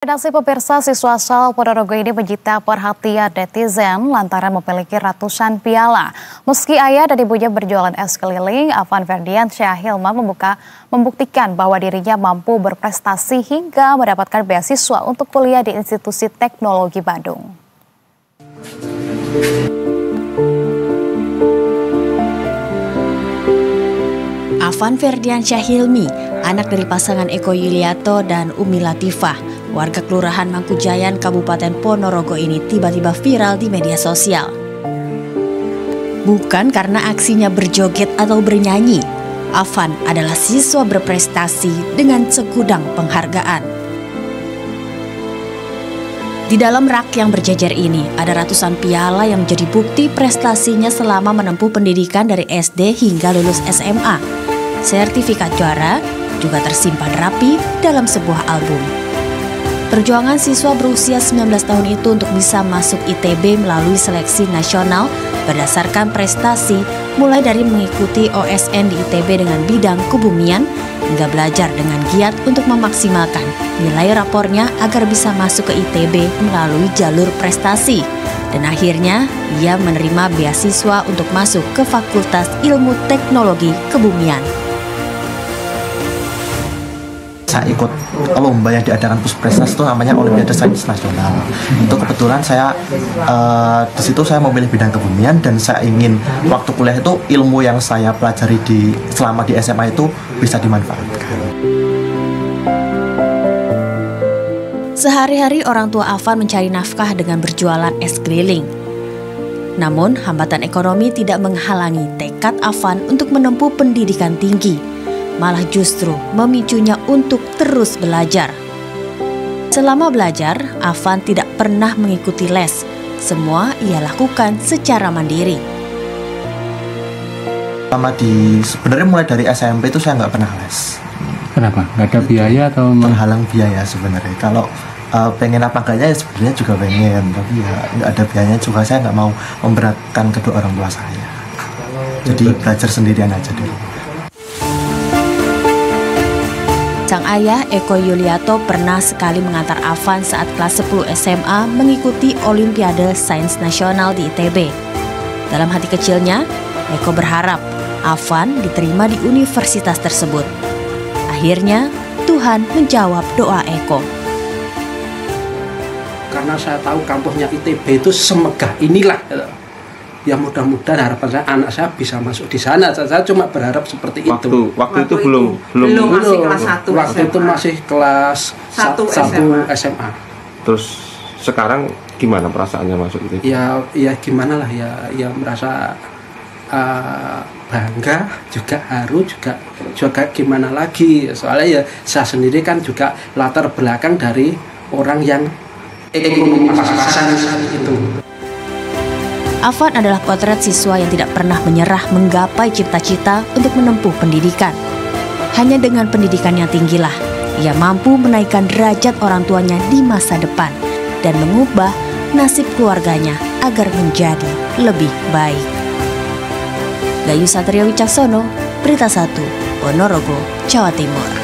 Redaksi pemirsa, siswa asal Ponorogo ini menyita perhatian netizen lantaran memiliki ratusan piala. Meski ayah dan ibunya berjualan es keliling, Afan Ferdian Syahilman membuktikan bahwa dirinya mampu berprestasi hingga mendapatkan beasiswa untuk kuliah di Institusi Teknologi Bandung. Afan Ferdian Syahilmi, anak dari pasangan Eko Yuliato dan Umi Latifah, warga Kelurahan Mangkujayan, Kabupaten Ponorogo ini tiba-tiba viral di media sosial. Bukan karena aksinya berjoget atau bernyanyi, Afan adalah siswa berprestasi dengan segudang penghargaan. Di dalam rak yang berjejer ini, ada ratusan piala yang menjadi bukti prestasinya selama menempuh pendidikan dari SD hingga lulus SMA. Sertifikat juara juga tersimpan rapi dalam sebuah album. Perjuangan siswa berusia 19 tahun itu untuk bisa masuk ITB melalui seleksi nasional berdasarkan prestasi, mulai dari mengikuti OSN di ITB dengan bidang kebumian, hingga belajar dengan giat untuk memaksimalkan nilai rapornya agar bisa masuk ke ITB melalui jalur prestasi. Dan akhirnya ia menerima beasiswa untuk masuk ke Fakultas Ilmu Teknologi Kebumian. Saya ikut lomba yang diadakan Puspresnas itu namanya Olimpiade Sains Nasional. Itu kebetulan saya di situ saya memilih bidang kebumian dan saya ingin waktu kuliah itu ilmu yang saya pelajari selama di SMA itu bisa dimanfaatkan. Sehari-hari orang tua Afan mencari nafkah dengan berjualan es keliling. Namun hambatan ekonomi tidak menghalangi tekad Afan untuk menempuh pendidikan tinggi. Malah justru memicunya untuk terus belajar. Selama belajar, Afan tidak pernah mengikuti les. Semua ia lakukan secara mandiri. Sebenarnya mulai dari SMP itu saya nggak pernah les. Kenapa? Nggak ada biaya atau menghalang biaya sebenarnya. Kalau pengen apa enggaknya ya sebenarnya juga pengen, tapi ya nggak ada biayanya juga. Saya nggak mau memberatkan kedua orang tua saya. Jadi belajar sendirian aja dulu. Sang ayah, Eko Yuliato, pernah sekali mengantar Afan saat kelas 10 SMA mengikuti Olimpiade Sains Nasional di ITB. Dalam hati kecilnya, Eko berharap Afan diterima di universitas tersebut. Akhirnya, Tuhan menjawab doa Eko. Karena saya tahu kampusnya ITB itu semegah inilah. Ya mudah-mudahan harapan saya anak saya bisa masuk di sana. Saya cuma berharap seperti itu. Waktu itu belum masih kelas 1 waktu SMA. itu masih kelas 1 SMA. Terus sekarang gimana perasaannya masuk itu? Ya gimana lah ya merasa bangga, juga haru, juga gimana lagi. Soalnya ya saya sendiri kan juga latar belakang dari orang yang ekonomi pas-pasan itu. Afan adalah potret siswa yang tidak pernah menyerah menggapai cita-cita untuk menempuh pendidikan. Hanya dengan pendidikan yang tinggilah, ia mampu menaikkan derajat orang tuanya di masa depan dan mengubah nasib keluarganya agar menjadi lebih baik. Gayu Satrio Wicaksono, Berita 1, Ponorogo, Jawa Timur.